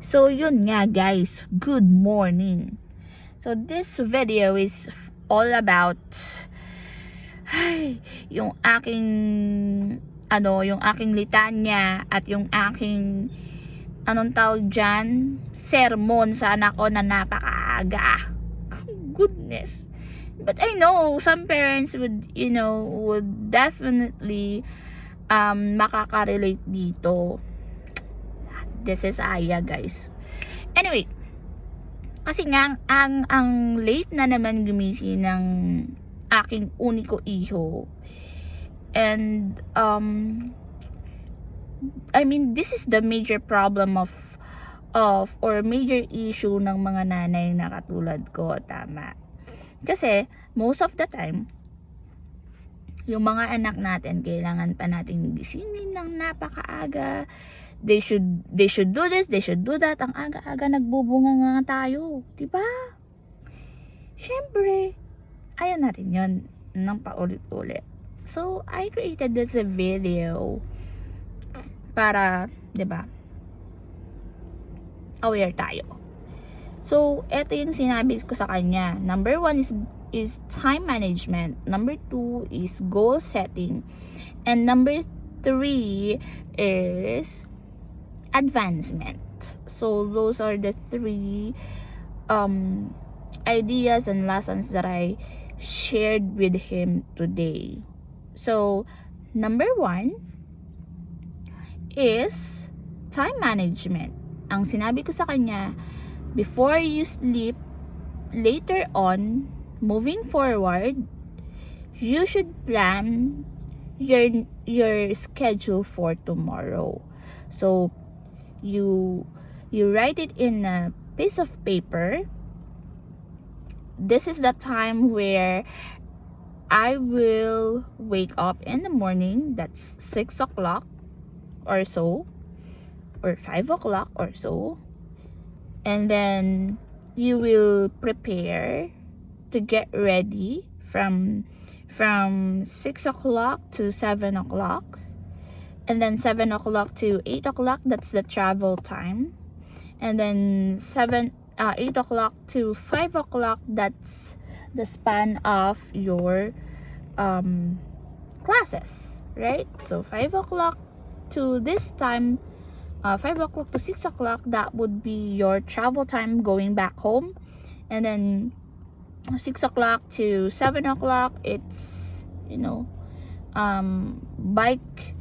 So, yun nga guys, good morning. So, this video is all about yung aking yung aking litanya at yung aking anong tawag dyan, sermon sa anak ko na napakaaga. Goodness. But I know some parents would definitely makaka-relate dito. This is Aya, guys. Anyway, kasi nga ang late na naman gumising ng aking uniko iho. And I mean, this is the major problem of or major issue ng mga nanay na katulad ko, tama. Kasi most of the time, yung mga anak natin kailangan pa nating gisingin ng napakaaga. They should do this, they should do that. Ang aga-aga nagbubunga nga tayo, di ba? Syempre, ayaw natin yun ng paulit-ulit. So, I created this video para, di ba, aware tayo. So, eto yung sinabi ko sa kanya. Number 1 is time management. Number 2 is goal setting. And number 3 is advancement. So, those are the 3 ideas and lessons that I shared with him today. So, number 1 is time management. Ang sinabi ko sa kanya, before you sleep, later on, moving forward, you should plan your schedule for tomorrow. So, you write it in a piece of paper. This is the time where I will wake up in the morning. That's 6 o'clock or so, or 5 o'clock or so. And then you will prepare to get ready from 6 o'clock to 7 o'clock. And then 7 o'clock to 8 o'clock, that's the travel time. And then 8 o'clock to 5 o'clock, that's the span of your classes, right? So 5 o'clock to this time, 5 o'clock to 6 o'clock, that would be your travel time going back home. And then 6 o'clock to 7 o'clock, it's bike,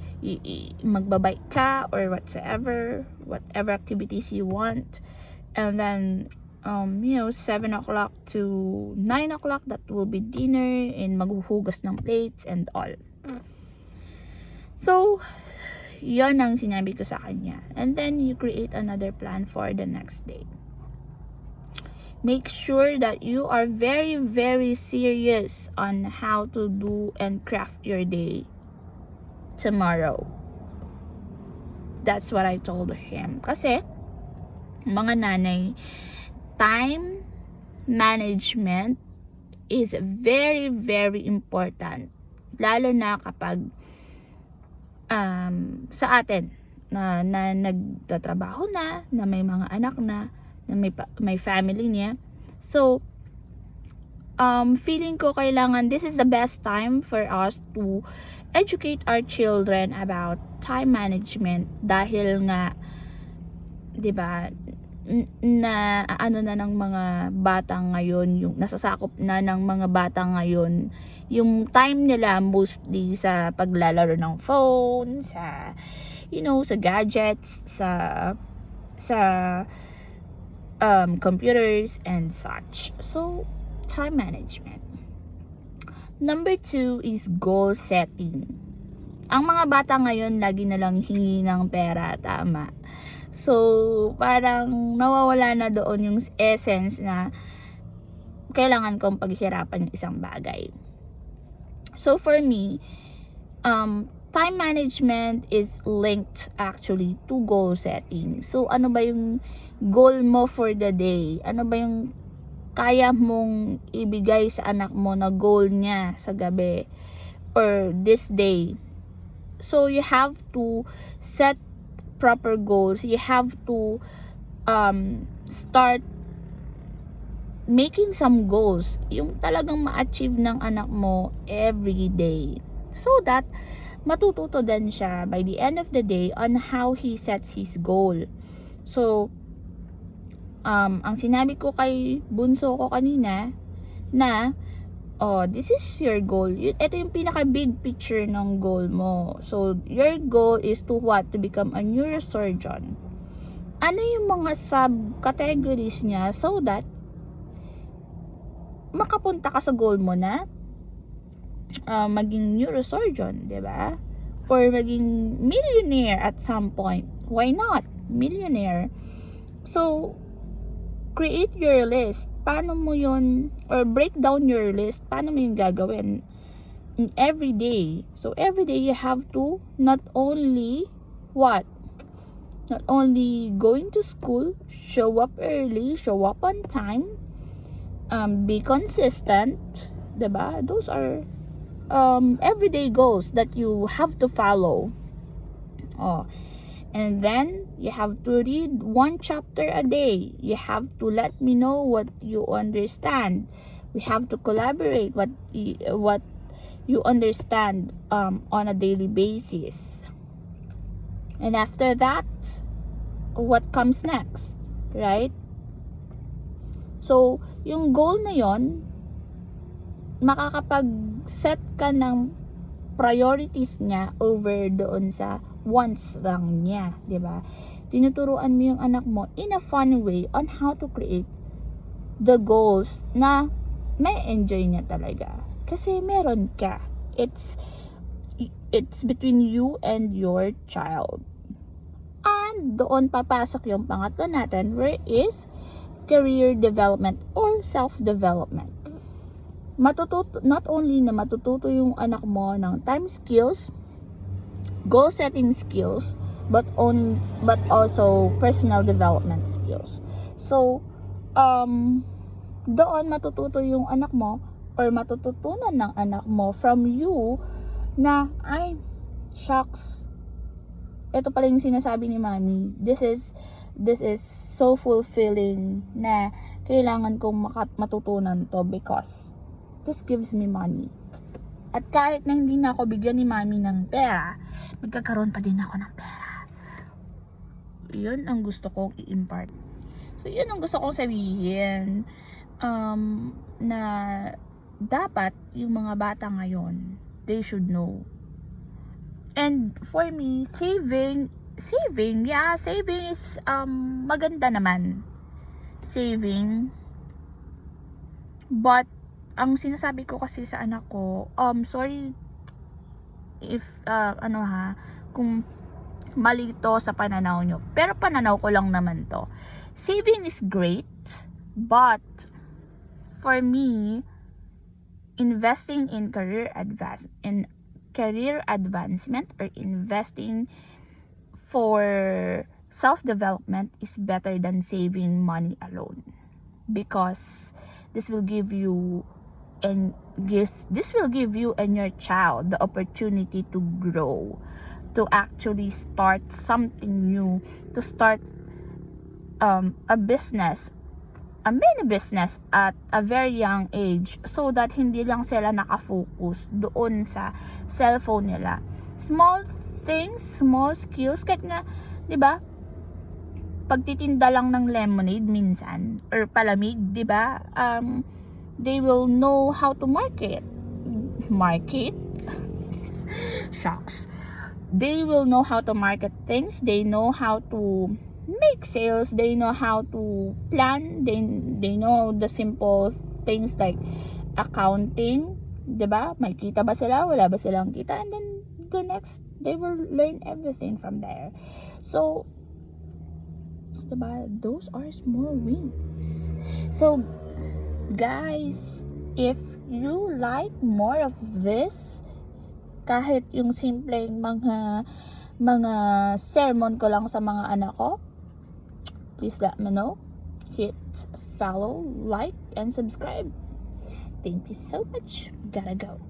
magbabike ka or whatever activities you want. And then 7 o'clock to 9 o'clock, that will be dinner and maghuhugas ng plates and all. So yon ang sinabi ko sa kanya. And then you create another plan for the next day. Make sure that you are very, very serious on how to do and craft your day tomorrow. That's what I told him. Kasi, mga nanay, time management is very, very important. Lalo na kapag sa atin na nagtatrabaho na may mga anak na may family niya. So, feeling ko kailangan, this is the best time for us to educate our children about time management dahil nga 'di ba na ng mga bata ngayon, yung nasasakop na ng mga bata ngayon yung time nila mostly sa paglalaro ng phone, sa sa gadgets, sa computers and such. So, time management. Number 2 is goal setting. Ang mga bata ngayon lagi na lang hingi ng pera, tama. So, parang nawawala na doon yung essence na kailangan kong paghirapan yung isang bagay. So, for me, time management is linked actually to goal setting. So, ano ba yung goal mo for the day? Ano ba yung kaya mong ibigay sa anak mo na goal niya sa gabi or this day? So, you have to set proper goals. You have to start making some goals, yung talagang ma-achieve ng anak mo every day, so that matututo din siya by the end of the day on how he sets his goal. So ang sinabi ko kay bunso ko kanina na this is your goal. Ito yung pinaka big picture ng goal mo. So your goal is to what? To become a neurosurgeon. Ano yung mga subcategories niya so that makapunta ka sa goal mo na maging neurosurgeon, 'di ba? Or maging millionaire at some point. Why not? Millionaire. So create your list. Paano mo yun, or break down your list, paano mo yun gagawin every day. So every day you have to not only going to school, show up early, show up on time, be consistent, diba? Those are everyday goals that you have to follow. And then you have to read 1 chapter a day. You have to let me know what you understand. We have to collaborate what you understand on a daily basis. And after that, what comes next, right? So, yung goal na yon, makakapag-set ka ng priorities niya over doon sa wants lang niya, 'di ba? Tinuturuan mo yung anak mo in a fun way on how to create the goals na may enjoy niya talaga. Kasi meron ka. It's between you and your child. And doon papasok yung pangatlo natin, where is career development or self-development. Not only na matututo yung anak mo ng time skills, goal setting skills, but also personal development skills. So doon matututo yung anak mo, or matututunan ng anak mo from you na, ay, shucks, ito pala yung sinasabi ni mommy, this is so fulfilling na kailangan kong matutunan to because this gives me money. At kahit na hindi na ako bigyan ni mami ng pera, magkakaroon pa din ako ng pera. Yun ang gusto kong i-impart. So, yun ang gusto kong sabihin. Na dapat yung mga bata ngayon, they should know. And for me, saving is maganda naman. Saving. But ang sinasabi ko kasi sa anak ko, sorry if kung mali to sa pananaw nyo, pero pananaw ko lang naman to. Saving is great, but for me, investing in career advancement or investing for self-development is better than saving money alone, because this will give you and your child the opportunity to grow, to actually start something new, to start a mini business at a very young age, so that hindi lang sila nakafocus doon sa cellphone nila. Small things, small skills, kahit nga, 'di ba? Pagtitinda lang ng lemonade minsan or palamig, 'di ba? They will know how to market. Shucks. They will know how to market things. They know how to make sales. They know how to plan. They know the simple things like accounting. 'Di ba? May kita ba sila? Wala ba silang kita? And then the next, they will learn everything from there. So, 'di ba? Those are small wins. So, guys, if you like more of this, kahit yung simpleng mga sermon ko lang sa mga anak ko, please let me know. Hit follow, like, and subscribe. Thank you so much. Gotta go.